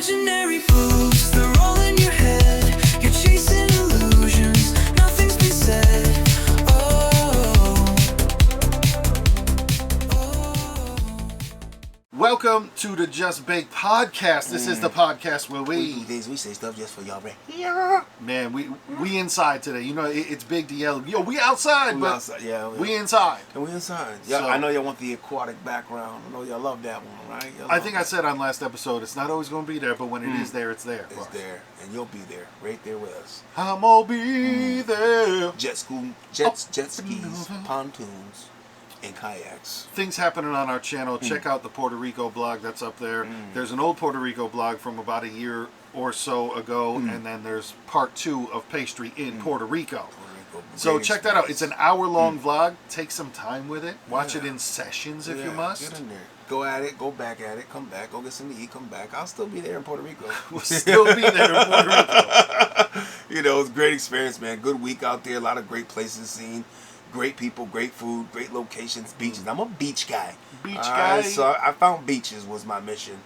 Imaginary boobs, they're all in your head. You're chasing illusions, nothing's been said. Welcome to the Just Baked podcast. This is the podcast where We say stuff just for y'all right here. man, we inside today. You know, it's big to yell, yo, we outside, but outside. Yeah, we inside. And we inside. Yeah, So- I know y'all want the aquatic background. I know y'all love that one, right? I think I said on last episode, it's not always going to be there, but when it is there, it's there. It's there, and you'll be there, right there with us. I'm gonna be there. Jet skis, pontoons, and kayaks. Things happening on our channel. Check out the Puerto Rico blog that's up there. There's an old Puerto Rico blog from about a year or so ago, and then there's part 2 of pastry in Puerto Rico. So check that out. It's an hour-long vlog. Take some time with it. Watch it in sessions if you must. Get in there. Go at it. Go back at it. Come back. Go get something to eat. Come back. I'll still be there in Puerto Rico. We'll still be there in Puerto Rico. You know, it's a great experience, man. Good week out there. A lot of great places seen. Great people, great food, great locations, beaches. I'm a beach guy. Beach guy. So I found beaches was my mission.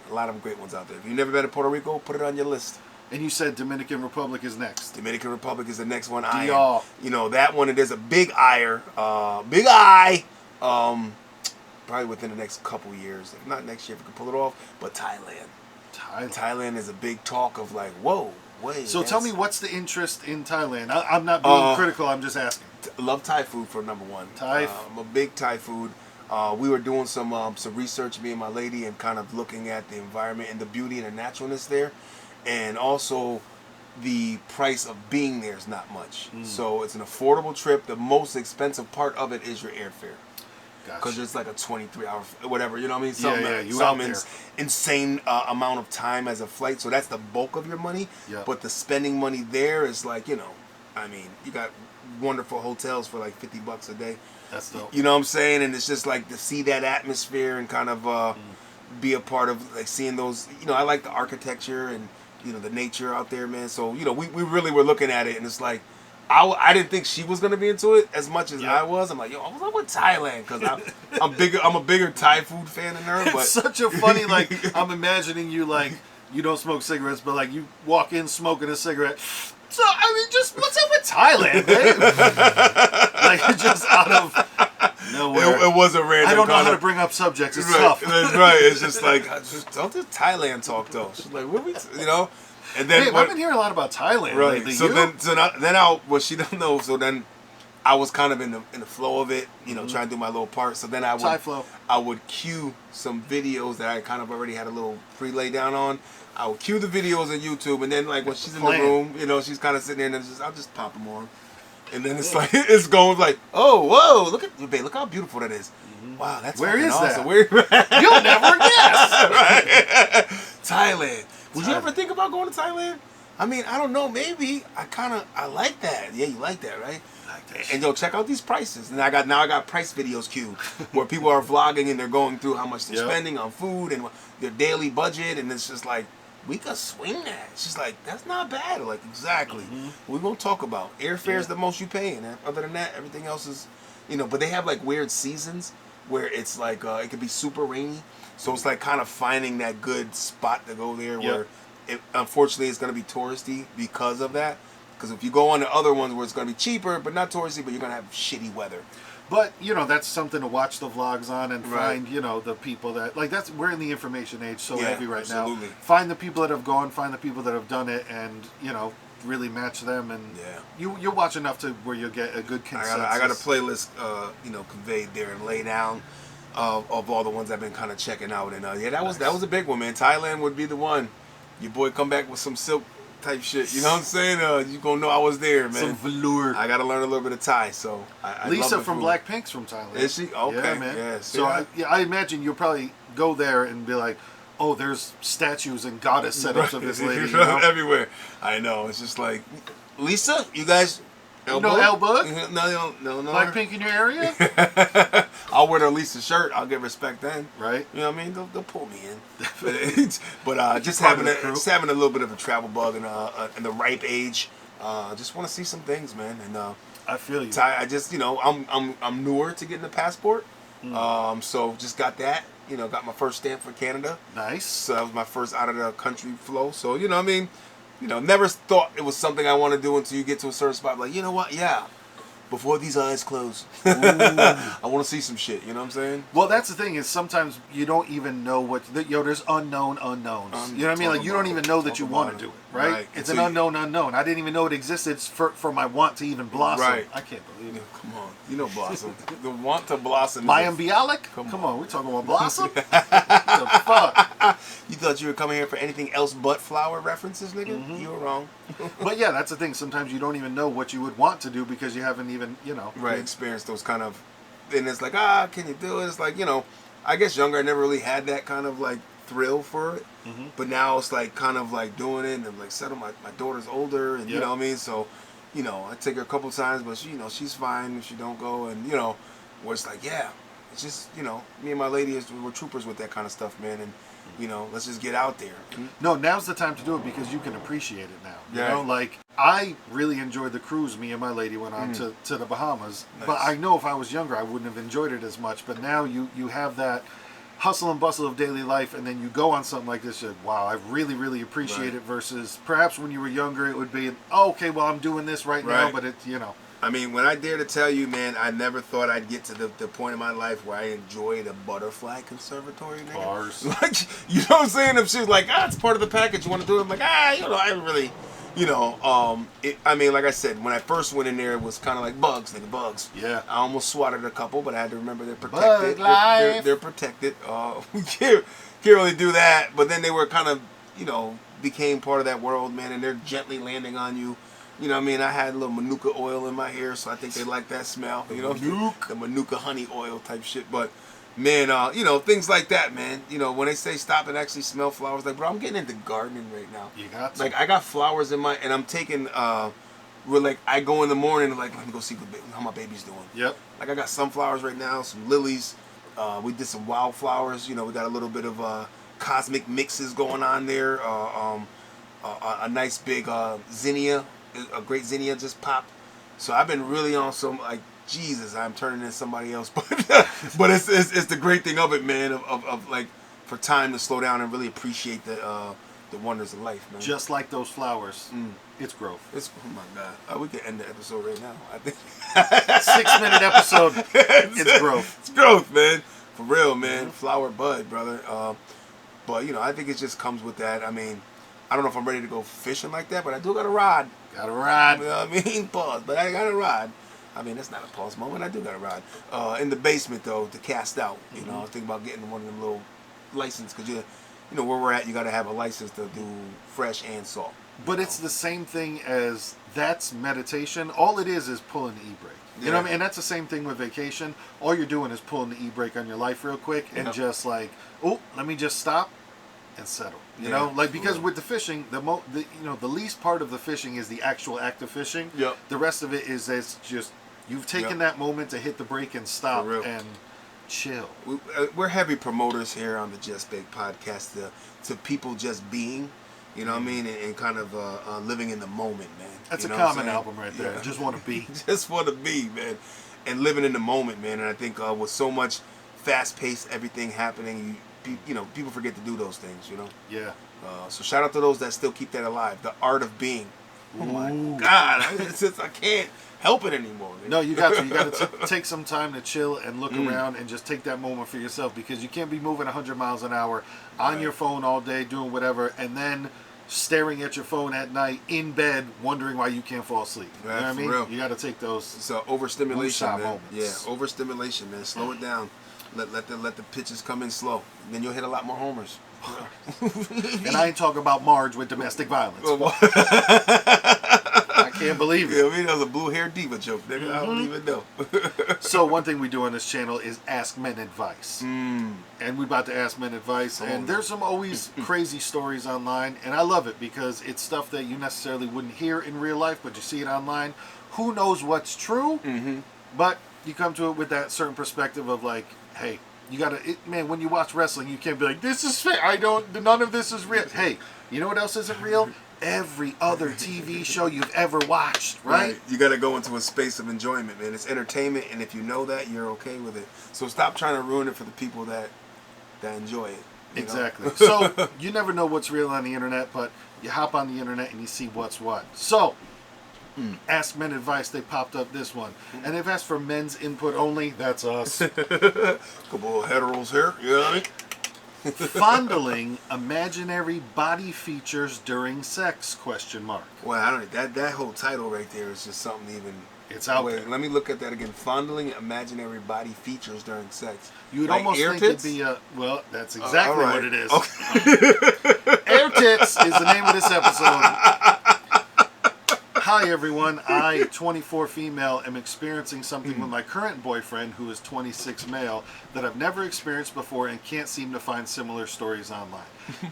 A lot of them great ones out there. If you've never been to Puerto Rico, put it on your list. And you said Dominican Republic is next. Dominican Republic is the next one. You know, that one, there's a big eye. Probably within the next couple years. If not next year, if we can pull it off. But Thailand. Thailand is a big talk of like, whoa, wait. So tell me, what's the interest in Thailand? I'm not being critical, I'm just asking. Love Thai food for number one. I'm a big Thai food. We were doing some research, me and my lady, and kind of looking at the environment and the beauty and the naturalness there. And also the price of being there is not much. So it's an affordable trip. The most expensive part of it is your airfare. Because it's like a 23-hour, whatever, you know what I mean? Some insane amount of time as a flight. So that's the bulk of your money. Yeah. But the spending money there is like, you know, I mean, you got wonderful hotels for like $50 a day. That's dope. You know what I'm saying? And it's just like to see that atmosphere and kind of be a part of like seeing those, you know, I like the architecture and, you know, the nature out there, man. So, you know, we really were looking at it, and it's like, I didn't think she was gonna be into it as much as I was. I'm like, yo, I was up with Thailand because I'm a bigger Thai food fan than her. But It's such a funny, like, I'm imagining you like, you don't smoke cigarettes, but like you walk in smoking a cigarette. So, I mean, just what's up with Thailand, babe? Like, just out of nowhere. It was a random. I don't know how to bring up subjects. It's tough. That's right. It's just like, don't do Thailand talk though. She's like, what we, you know? And then Hey, I've been hearing a lot about Thailand lately. So then she don't know. So then I was kind of in the flow of it, you know, trying to do my little part. So then I would cue some videos that I kind of already had a little pre-lay down on. I would cue the videos on YouTube, and then like when she's in the room, you know, she's kind of sitting there, and I'll just pop them on. And then it's like it's going like, oh, whoa, look how beautiful that is. Wow, that's Where is awesome. that? You'll never guess. Right. Thailand. Would you ever think about going to Thailand? I mean, I don't know. Maybe I like that. Yeah, you like that, right? And yo, check out these prices. And I got price videos queued where people are vlogging and they're going through how much they're spending on food and their daily budget, and it's just like, we could swing that. It's just like, that's not bad. Like, exactly. We're gonna talk about airfare is the most you pay, and other than that, everything else is, you know. But they have like weird seasons where it's like it could be super rainy. So it's like kind of finding that good spot to go there where unfortunately it's going to be touristy because of that. Because if you go on the other ones where it's going to be cheaper but not touristy, but you're going to have shitty weather. But, you know, that's something to watch the vlogs on and find, you know, the people that, like, we're in the information age so heavy right now. Find the people that have gone, find the people that have done it, and, you know, really match them. And you'll watch enough to where you'll get a good consensus. I got a playlist, you know, conveyed there and laid down. Of all the ones I've been kind of checking out, and that was a big one, man. Thailand would be the one. Your boy come back with some silk type shit. You know what I'm saying? You gonna know I was there, man. Some velour. I gotta learn a little bit of Thai, so I Lisa love from Blackpink's from Thailand. Is she? Okay, yeah, man. Yeah, so I imagine you'll probably go there and be like, oh, there's statues and goddess setups of this lady. You know? Everywhere. I know. It's just like, Lisa, you guys. You know L-Bug? No. Blackpink in your area? I'll wear the Lisa shirt. I'll get respect then. Right. You know what I mean? They'll pull me in. But just having a little bit of a travel bug in the ripe age. Just want to see some things, man. And I feel you. I just, you know, I'm newer to getting the passport. So just got that. got my first stamp for Canada. Nice. So that was my first out of the country flow. So never thought it was something I want to do until you get to a certain spot. Like, you know what? Yeah. Before these eyes close, I want to see some shit. You know what I'm saying? Well, that's the thing is sometimes you don't even know there's unknown unknowns. You know what I mean? Like you don't even know that you want to do it, right? It's an unknown unknown. I didn't even know it existed for my want to even blossom. Right. I can't believe it. Come on, blossom. The want to blossom. Mayim Bialik? Come on, we're talking about blossom. What the fuck? You thought you were coming here for anything else but flower references, nigga? Mm-hmm. You were wrong. But yeah, that's the thing. Sometimes you don't even know what you would want to do because you haven't even, experienced those kind of. And it's like, can you do it? It's like, I guess younger, I never really had that kind of like thrill for it. Mm-hmm. But now it's like kind of like doing it, and I'm like settle. My daughter's older, and you know what I mean. So, I take her a couple times, but she's fine if she don't go, and where it's like, it's just me and my lady we're troopers with that kind of stuff, man, and. Let's just get out there. No, now's the time to do it because you can appreciate it now. Yeah. Like I really enjoyed the cruise me and my lady went on to the Bahamas. Nice. But I know if I was younger I wouldn't have enjoyed it as much. But now you have that hustle and bustle of daily life, and then you go on something like this, wow, I really, really appreciate it versus perhaps when you were younger it would be, okay, well I'm doing this right now, but it's, I mean, when I dare to tell you, man, I never thought I'd get to the point in my life where I enjoyed a butterfly conservatory. Nigga. Bars. Like, you know what I'm saying? If she's like, it's part of the package, you want to do it? I'm like, I really, I mean, like I said, when I first went in there, it was kind of like bugs. Yeah. I almost swatted a couple, but I had to remember they're protected. Bug life. They're protected. We can't really do that. But then they were kind of, became part of that world, man, and they're gently landing on you. You know what I mean? I had a little manuka oil in my hair, so I think they like that smell. The manuka honey oil type shit. But, man, things like that, man. When they say stop and actually smell flowers, like, bro, I'm getting into gardening right now. You got to. Like, I got flowers in and I'm taking, I go in the morning, like, let me go see how my baby's doing. Yep. Like, I got sunflowers right now, some lilies. We did some wildflowers. We got a little bit of cosmic mixes going on there. A nice big zinnia. A great zinnia just popped, so I've been really on some like Jesus. I'm turning into somebody else, but it's the great thing of it, man. Of like for time to slow down and really appreciate the wonders of life, man. Just like those flowers, it's growth. Oh my God, we could end the episode right now. I think 6-minute episode. It's growth. It's growth, man. For real, man. Flower bud, brother. But I think it just comes with that. I mean, I don't know if I'm ready to go fishing like that, but I do got a rod. Got a rod. You know what I mean? Pause. But I got a rod. I mean, that's not a pause moment. I do got a rod. In the basement, though, to cast out. I was thinking about getting one of them little license, because where we're at, you got to have a license to do fresh and salt. But it's the same thing as that's meditation. All it is pulling the e-brake. You know what I mean? And that's the same thing with vacation. All you're doing is pulling the e-brake on your life real quick and just like, let me just stop and settle. You know, like because with the fishing, the least part of the fishing is the actual act of fishing. Yep. The rest of it is it's just you've taken that moment to hit the brake and stop and chill. We're heavy promoters here on the Just Bake podcast to people just being. You know what I mean? And kind of living in the moment, man. That's a common album right there. Yeah. Just want to be. Just want to be, man. And living in the moment, man. And I think with so much fast-paced everything happening, people forget to do those things, Yeah. So shout out to those that still keep that alive. The art of being. Oh my God. I can't help it anymore, man. No, you got to. You got to take some time to chill and look around and just take that moment for yourself, because you can't be moving 100 miles an hour on your phone all day doing whatever and then staring at your phone at night in bed wondering why you can't fall asleep. You know what I mean? Real. You got to take those. So overstimulation, man. moments. Yeah, overstimulation, man. Slow it down. Let the pitches come in slow. And then you'll hit a lot more homers. And I ain't talking about Marge with domestic violence. I can't believe it. Yeah, I mean, that was a blue hair diva joke, nigga. I don't even know. So one thing we do on this channel is ask men advice. And we about to ask men advice. And there's some always crazy stories online. And I love it because it's stuff that you necessarily wouldn't hear in real life, but you see it online. Who knows what's true? But you come to it with that certain perspective of like, hey, you gotta, man, when you watch wrestling, you can't be like, this is fake. None of this is real. Hey, you know what else isn't real? Every other TV show you've ever watched, right? You gotta go into a space of enjoyment, man. It's entertainment, and if you know that, you're okay with it. So stop trying to ruin it for the people that that enjoy it. You know? Exactly. So you never know what's real on the internet, but you hop on the internet and you see what's what. So Ask Men Advice, they popped up this one. And they've asked for men's input only. That's us. Couple of heteros here. You know what I mean? Fondling imaginary body features during sex? Question mark. Well, I don't. That whole title right there is just something even. It's out Wait, there. let me look at that again. Fondling imaginary body features during sex. You would Like almost ear think tits? it'd be a. Well, that's exactly all right. what it is. Okay. Air Tits is the name of this episode. Hi everyone, I, 24 female, am experiencing something with my current boyfriend, who is 26 male, that I've never experienced before and can't seem to find similar stories online.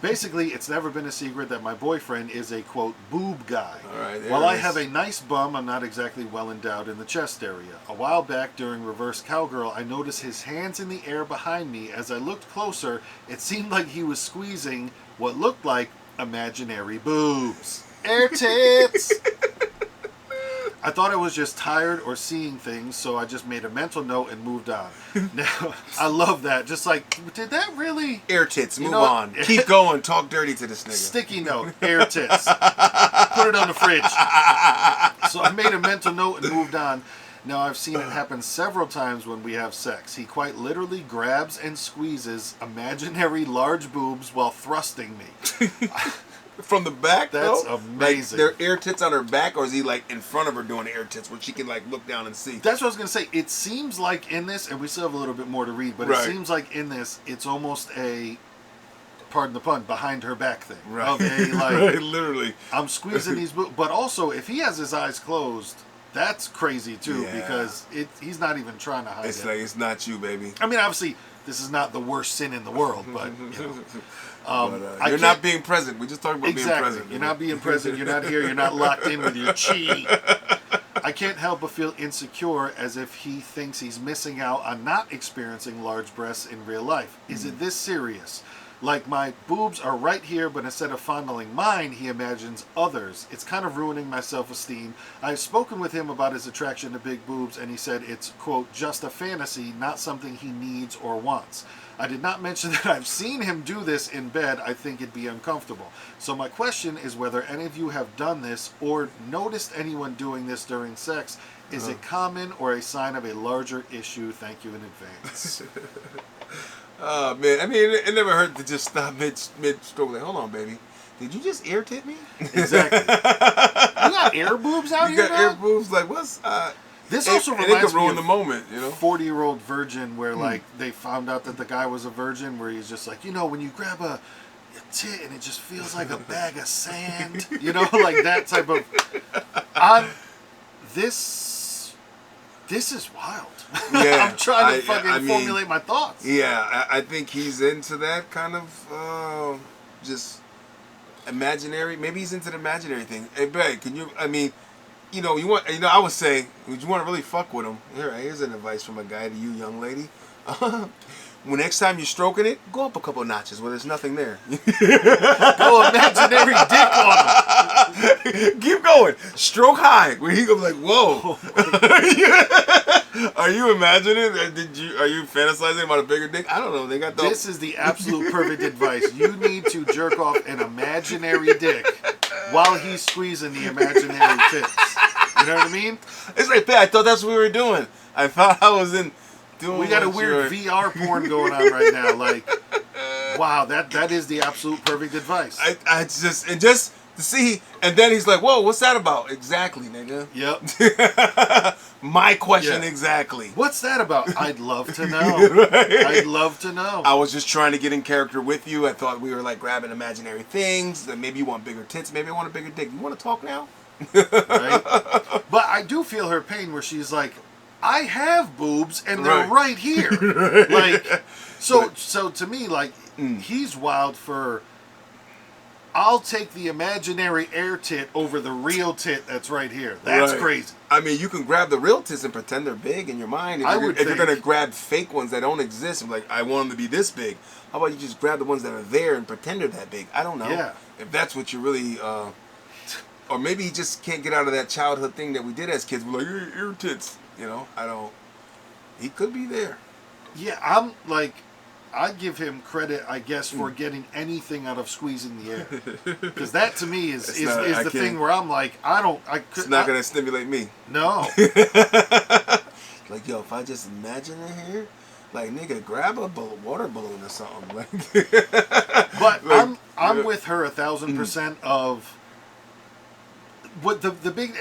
Basically, it's never been a secret that my boyfriend is a, quote, boob guy. All right, there While it I is. have a nice bum, I'm not exactly well endowed in the chest area. A while back, during reverse cowgirl, I noticed his hands in the air behind me. As I looked closer, it seemed like he was squeezing what looked like imaginary boobs. Air tits! I thought I was just tired or seeing things, so I just made a mental note and moved on. Now, I love that. Just like, did that really... Air tits. Move know what? on. Keep going. Talk dirty to this nigga. Sticky note, air tits. Put it on the fridge. So I made a mental note and moved on. Now, I've seen it happen several times when we have sex. He quite literally grabs and squeezes imaginary large boobs while thrusting me. From the back, That's though? amazing. Like, they're air tits on her back, or is he like in front of her doing air tits where she can like look down and see? That's what I was going to say. It seems like in this, and we still have a little bit more to read, but Right. it seems like in this, it's almost a, pardon the pun, behind her back thing. Right. Of a, like, Right, literally. I'm squeezing these boobs. But also, if he has his eyes closed, that's crazy too, Yeah. because he's not even trying to hide It's it. like, it's not you, baby. I mean, obviously, this is not the worst sin in the world, but, you know. I You're can't- not being present. We just talked about Exactly. being present. You're not being present. You're not here. You're not locked in with your chi. I can't help but feel insecure, as if he thinks he's missing out on not experiencing large breasts in real life. Is it this serious? Like, my boobs are right here, but instead of fondling mine, he imagines others. It's kind of ruining my self-esteem. I've spoken with him about his attraction to big boobs, and he said it's, quote, just a fantasy, not something he needs or wants. I did not mention that I've seen him do this in bed. I think it'd be uncomfortable. So my question is whether any of you have done this or noticed anyone doing this during sex. Is it common or a sign of a larger issue? Thank you in advance. Oh, man. I mean, it never hurt to just stop mid-stroke. Like, hold on, baby. Did you just air tit me? Exactly. You got air boobs out You here, got air dog? boobs? Like, what's... This and- also and it reminds could me ruin of the moment, you know? 40-year-old virgin, where like they found out that the guy was a virgin, where he's just like, you know, when you grab a tit and it just feels like a bag of sand, you know, like that type of. This is wild. Yeah, I'm trying to I mean, formulate my thoughts. Yeah, I think he's into that kind of just imaginary. Maybe he's into the imaginary thing. Hey, babe, can you? I mean, I would say, would you want to really fuck with him? Here's an advice from a guy to you, young lady. When next time you're stroking it, go up a couple notches where there's nothing there. Go imaginary dick on him. Keep going. Stroke high. Where he goes like, whoa. Are you imagining? Are you fantasizing about a bigger dick? I don't know. They got those. This is the absolute perfect advice. You need to jerk off an imaginary dick while he's squeezing the imaginary tits. You know what I mean? It's like that. I thought that's what we were doing. I thought I was in doing. We got a what weird you're- VR porn going on right now. Like, wow, that is the absolute perfect advice. I just to see, and then he's like, "Whoa, what's that about?" Exactly, nigga. Yep. My question Yeah. exactly. What's that about? I'd love to know. I'd love to know. I was just trying to get in character with you. I thought we were like grabbing imaginary things. That maybe you want bigger tits. Maybe I want a bigger dick. You want to talk now? Right? But I do feel her pain where she's like, I have boobs and they're Right. right here. Like, so to me, like, he's wild for. I'll take the imaginary air tit over the real tit that's right here. That's Right. crazy. I mean, you can grab the real tits and pretend they're big in your mind. If I you're, would if you're think- gonna grab fake ones that don't exist, and like, I want them to be this big. How about you just grab the ones that are there and pretend they're that big? I don't know. Yeah. If that's what you really, or maybe he just can't get out of that childhood thing that we did as kids. We're like, your tits. You know, I don't. He could be there. Yeah, I'm like, I'd give him credit, I guess, for getting anything out of squeezing the air. Because that to me is the thing where I'm like, it's not gonna stimulate me. No. Like, yo, if I just imagine it here, like, nigga, grab a water balloon or something. Like, but like, I'm with her 1,000% of what the big.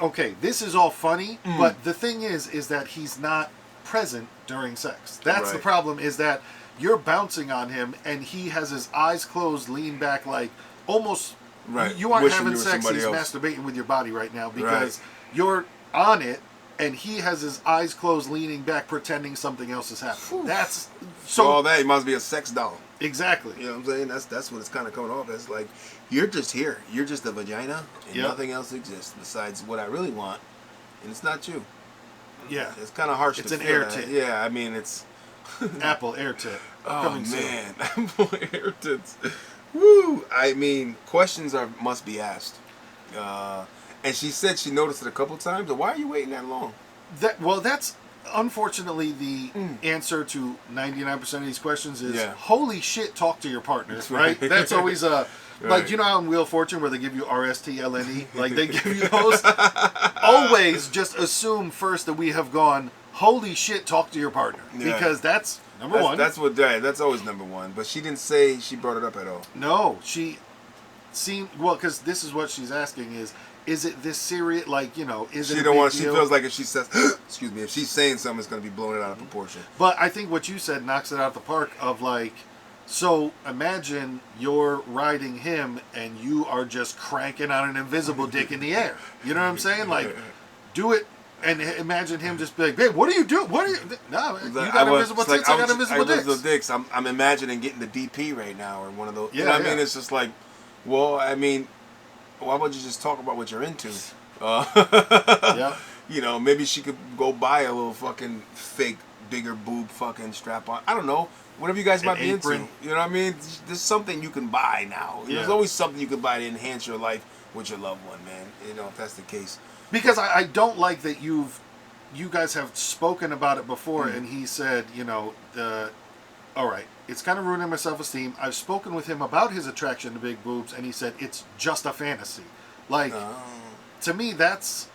Okay, this is all funny, but the thing is that he's not present during sex. That's the problem. Is that you're bouncing on him and he has his eyes closed, leaned back, like almost. Right. You aren't Wishing having you were sex. He's somebody else. masturbating with your body right now because you're on it. And he has his eyes closed, leaning back, pretending something else is happening. That's so. All that, he must be a sex doll. Exactly. You know what I'm saying? That's what it's kind of coming off as. Like, you're just here. You're just a vagina, and nothing else exists besides what I really want, and it's not you. Yeah. It's kind of harsh. It's to an feel air that. tit. Yeah, I mean, it's Apple air tit. oh Coming man, Apple air tits. Woo! I mean, questions must be asked. And she said she noticed it a couple times. But why are you waiting that long? That's unfortunately the answer to 99% of these questions is holy shit, talk to your partner, right? That's always a like, you know how in Wheel of Fortune where they give you RSTLNE, like they give you those. Always just assume first that we have gone holy shit, talk to your partner, because that's number one. That's always number one. But she didn't say she brought it up at all. No, she seemed because this is what she's asking is it this serious? Like, you know, is it? She don't want. She feels like if she says, excuse me, if she's saying something, it's going to be blowing it out of proportion. But I think what you said knocks it out of the park. Of like, so imagine you're riding him and you are just cranking on an invisible dick in the air. You know what I'm saying? Like, do it. And imagine him just be like, babe, what are you doing? What are you? No, you got invisible tits. I got invisible dicks. I'm imagining getting the DP right now or one of those. Yeah, you know what I mean? It's just like, well, I mean, why would you just talk about what you're into? Yeah. You know, maybe she could go buy a little fucking fake bigger boob fucking strap on. I don't know. Whatever you guys might be into. You know what I mean? There's something you can buy now. Yeah. There's always something you can buy to enhance your life with your loved one, man. You know, if that's the case. Because I don't like that you guys have spoken about it before, and he said, you know, all right, it's kind of ruining my self-esteem. I've spoken with him about his attraction to big boobs, and he said it's just a fantasy. Like, to me, that's,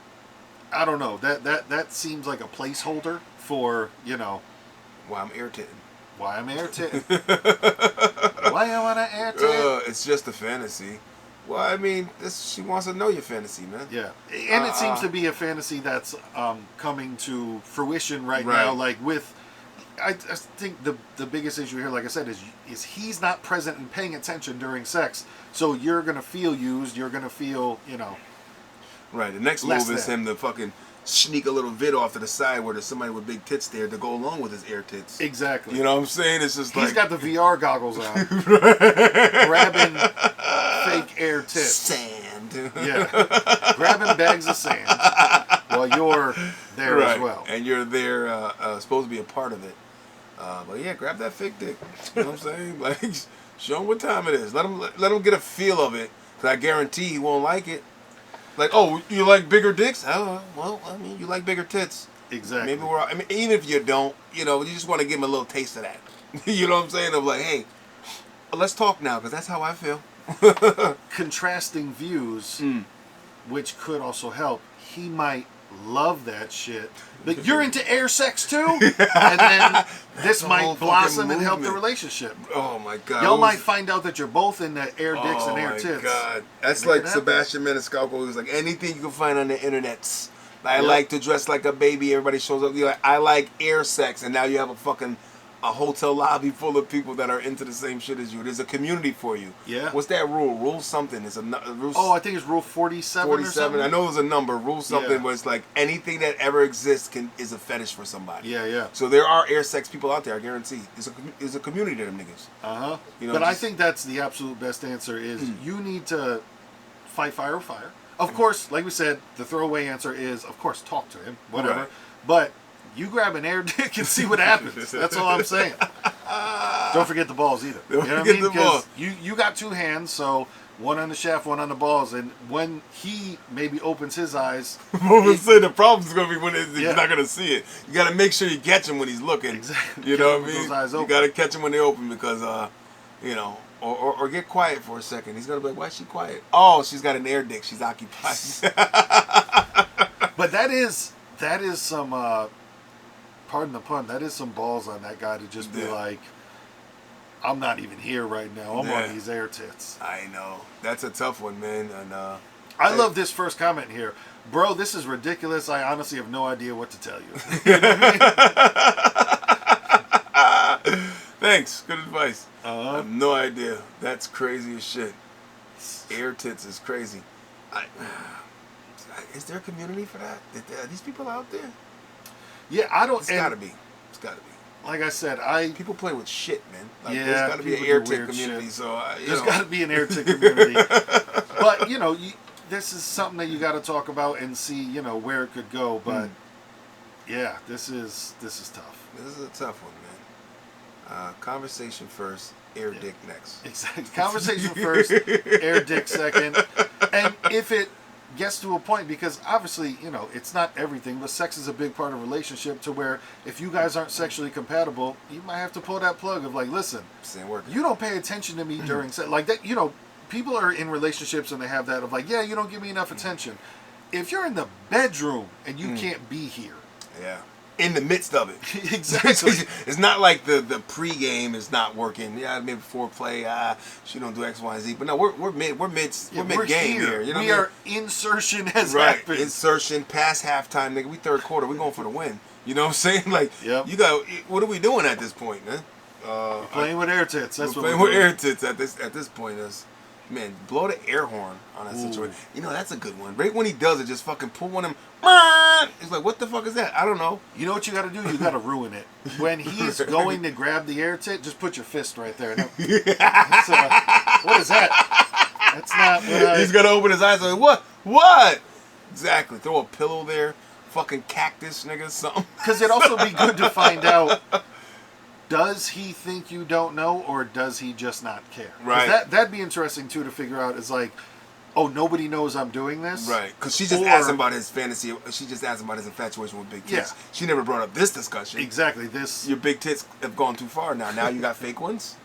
I don't know, that seems like a placeholder for, you know, why I'm air titting. Why I'm air titting. Why I want to air tit. It's just a fantasy. Well, I mean, she wants to know your fantasy, man. Yeah, and it seems to be a fantasy that's coming to fruition right now. Like with, I think the biggest issue here, like I said, is he's not present and paying attention during sex. So you're gonna feel used. You're gonna feel, you know. Right. The next move is him to fucking sneak a little vid off to the side where there's somebody with big tits there to go along with his air tits. Exactly. You know what I'm saying? It's just he's got the VR goggles on, grabbing fake air tits. Sand. Yeah. Grabbing bags of sand while you're there as well. And you're there, supposed to be a part of it. But yeah, grab that fake dick. You know what I'm saying? Like, show him what time it is. Let him get a feel of it. Cause I guarantee he won't like it. Like, oh, you like bigger dicks? Oh, well, I mean, you like bigger tits. Exactly. Maybe I mean, even if you don't, you know, you just want to give him a little taste of that. You know what I'm saying? Of like, hey, let's talk now, because that's how I feel. Contrasting views, which could also help. He might love that shit, but you're into air sex too, and then this might blossom and help the relationship. Oh my god! Y'all might find out that you're both into air dicks and air tits. Oh my god! That's like Sebastian Maniscalco. It was like anything you can find on the internet. I like to dress like a baby. Everybody shows up. You're like, I like air sex, and now you have a hotel lobby full of people that are into the same shit as you. There's a community for you. Yeah. What's that rule? Rule something. It's a rule. Oh, I think it's rule 47. 47. Or something. I know there's a number. Rule something where it's like anything that ever exists is a fetish for somebody. Yeah, yeah. So there are air sex people out there. I guarantee. There's a community to them niggas. You know, but I think that's the absolute best answer. Is you need to fight fire with fire. Of course, like we said, the throwaway answer is, of course, talk to him, whatever. Right. But you grab an air dick and see what happens. That's all I'm saying. Don't forget the balls either. Don't You know what I forget mean? the balls. Because you got two hands, so one on the shaft, one on the balls, and when he maybe opens his eyes, The problem's gonna be when he's Yeah. not gonna see it. You gotta make sure you catch him when he's looking. Exactly. You Catch know him what I with mean? those eyes You open. gotta catch him when they open because you know, or get quiet for a second. He's gonna be like, "Why is she quiet?" Oh, she's got an air dick. She's occupied. But that is some pardon the pun, that is some balls on that guy to just be Yeah. like, I'm not even here right now. I'm Yeah. on these air tits. I know that's a tough one, man. And I love this first comment here. Bro, this is ridiculous. I honestly have no idea what to tell you. thanks, good advice. I Uh-huh. have no idea. That's crazy as shit. Air tits is crazy. Is there a community for that? Are these people out there? Yeah, I don't. It's and gotta be. It's gotta be. Like I said, People play with shit, man. Like, Yeah, there's gotta be an people air do tit weird community. shit. So there's got to be an air tick community. But this is something that you got to talk about and see, where it could go. But yeah, this is tough. This is a tough one, man. Conversation first, air dick next. Exactly. Conversation first, air dick second, and if it gets to a point, because obviously, it's not everything, but sex is a big part of a relationship. To where if you guys aren't sexually compatible, you might have to pull that plug of like, listen, This ain't working. you don't pay attention to me during sex, like that. People are in relationships and they have that of like, yeah, you don't give me enough attention. If you're in the bedroom and you can't be here, Yeah. In the midst of it. exactly. It's not like the pre-game is not working. Yeah, maybe foreplay. She don't do X, Y, and Z. But no, we're mid game here. You know we what I mean? are insertion has Right. happened. Insertion past halftime, nigga. We third quarter. We going for the win. You know what I'm saying? Like, Yep. you got. What are we doing at this point, man? Playing with air tits. That's we're what playing we're with doing. air tits at this point. Man, blow the air horn on that Ooh. situation. That's a good one. Right when he does it, just fucking pull one of them. It's like, what the fuck is that? I don't know. You know what you got to do? You got to ruin it. When he's going to grab the air tit, just put your fist right there. What is that? That's not what He's gonna open his eyes like, what? What? Exactly. Throw a pillow there. Fucking cactus, nigga, something. Because it'd also be good to find out, does he think you don't know, or does he just not care? 'Cause Right. That'd be interesting, too, to figure out. Is like, oh, nobody knows I'm doing this? Right. Because she just Or- asked him about his fantasy. She just asked him about his infatuation with big tits. Yeah. She never brought up this discussion. Exactly. This. Your big tits have gone too far now. Now you got fake ones?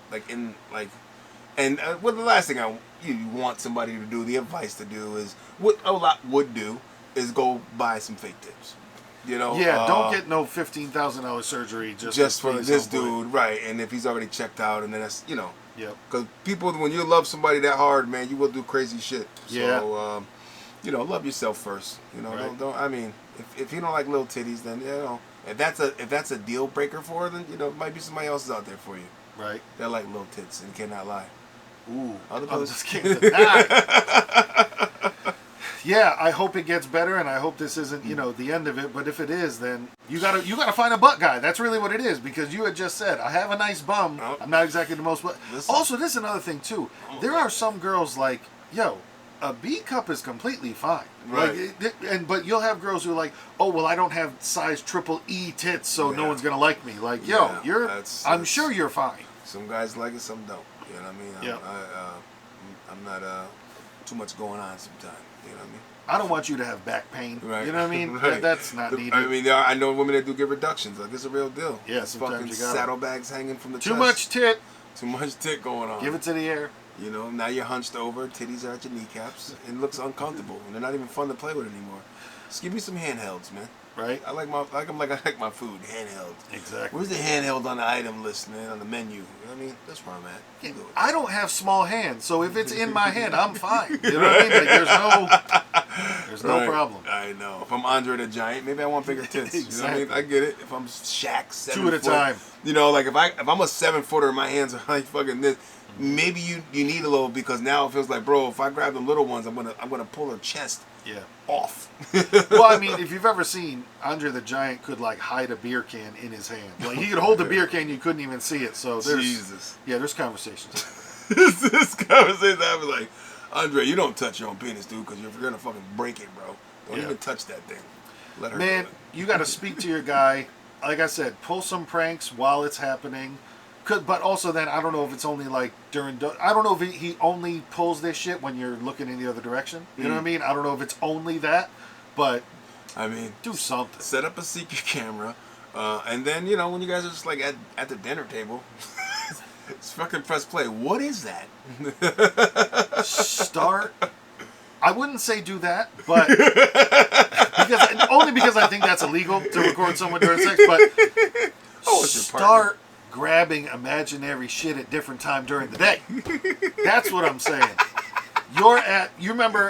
And well, the last thing you want somebody to do, the advice to do is, what a lot would do, is go buy some fake tips. Yeah, don't get no $15,000 surgery just for please this homeboy. dude, right? And if he's already checked out, and then that's Yep. because people, when you love somebody that hard, man, you will do crazy shit. Yeah. So, love yourself first. Right. Don't. I mean, if you don't like little titties, then if that's a deal breaker for her, then it might be somebody else is out there for you Right. that like little tits and cannot lie. Ooh. Other I'm brothers- just kidding. That. Yeah, I hope it gets better, and I hope this isn't, the end of it. But if it is, then you gotta find a butt guy. That's really what it is, because you had just said, I have a nice bum. Oh. I'm not exactly the most. But Listen. also, this is another thing too. There are some girls like, yo, a B cup is completely fine. Right. But you'll have girls who are like, oh well, I don't have size triple E tits, so no Yeah. one's gonna like me. Like, Yeah, yo, that's- I'm sure you're fine. Some guys like it, some don't. You know what I mean? Yeah. I'm not too much going on sometimes. You know what I mean? I don't want you to have back pain. Right. You know what I mean? Right. That's not needed. I mean, I know women that do get reductions. Like, it's a real deal. Yeah, sometimes fucking you gotta. saddlebags hanging from the Too chest. much tit. Too much tit going on. Give it to the air. Now you're hunched over, titties are at your kneecaps. It looks uncomfortable, and they're not even fun to play with anymore. Just give me some handhelds, man. Right? I like my food, handheld. Exactly. Where's the handheld on the item list, man, on the menu? You know what I mean? That's where I'm at. You do it. I don't have small hands, so if it's in my hand, I'm fine. You know what I mean? Like, there's no Right. problem. I know. If I'm Andre the Giant, maybe I want bigger tits. You know what I mean? Exactly. I get it. If I'm Shaq, 7 Two at a foot, time. Like if I'm a 7-footer and my hands are like fucking this, maybe you need a little, because now it feels like, bro, if I grab the little ones, I'm gonna pull her chest Yeah. off. Well, I mean, if you've ever seen Andre the Giant could like hide a beer can in his hand. Like he could hold the beer can, you couldn't even see it. So there's Jesus. Yeah, there's conversations. This conversation, I was like, Andre, you don't touch your own penis, dude, because you're gonna fucking break it, bro. Don't Yeah. even touch that thing. Let her Man, do it. you got to speak to your guy. Like I said, pull some pranks while it's happening. But also then I don't know if it's only like during. I don't know if he only pulls this shit when you're looking in the other direction. You know what I mean? I don't know if it's only that, but I mean, do something. Set up a secret camera, and then you know when you guys are just like at the dinner table, just fucking press play. What is that? Start. I wouldn't say do that, but only because I think that's illegal to record someone during sex. But It's your partner. start grabbing imaginary shit at different time during the day. That's what I'm saying. You remember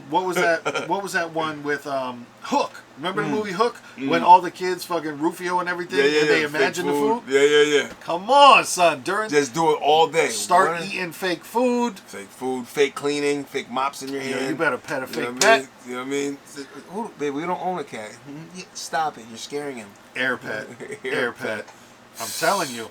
what was that one with Hook? Remember the movie Hook when all the kids fucking Rufio and everything and they imagine the food? Yeah. Come on, son. Just do it all day. Start eating fake food. Fake food, fake cleaning, fake mops in your hand. You better pet a fake You know pet. what I mean? Babe, we don't own a cat. Stop it. You're scaring him. Air pet. Air pet. I'm telling you.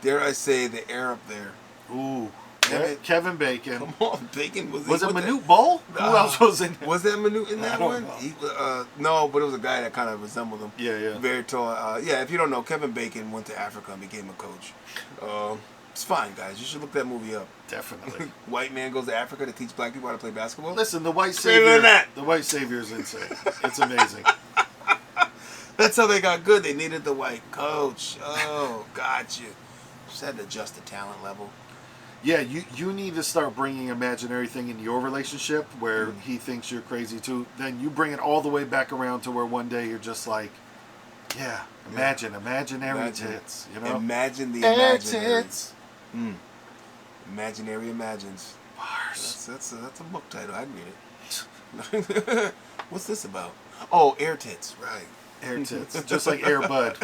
Dare I say the air up there? Ooh. Damn it. Kevin Bacon. Come on, Bacon was Was it with Manute Bol? Who else was in there? Was that Manute in that I don't one? know. No, but it was a guy that kind of resembled him. Yeah. Very tall. Yeah, if you don't know, Kevin Bacon went to Africa and became a coach. It's fine, guys. You should look that movie up. Definitely. White man goes to Africa to teach black people how to play basketball. Listen, the white Better than savior. that. The white savior is insane. It's amazing. That's how they got good. They needed the white coach. Oh, got you. Just had to adjust the talent level. Yeah, you need to start bringing imaginary thing in your relationship where he thinks you're crazy too. Then you bring it all the way back around to where one day you're just like, yeah, imaginary tits. You know, Imagine the air imaginary. tits. Imaginary imagines. Bars. That's a book title. I'd read it. What's this about? Oh, air tits. Right. Air tits, just like Air Bud.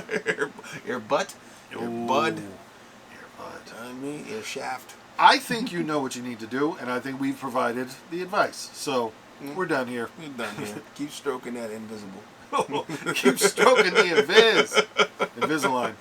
Air butt. Air Ooh, bud. Air Bud. I mean, air shaft. I think you know what you need to do, and I think we've provided the advice. So we're done here. We're done here. Keep stroking that invisible. Keep stroking the Invisalign.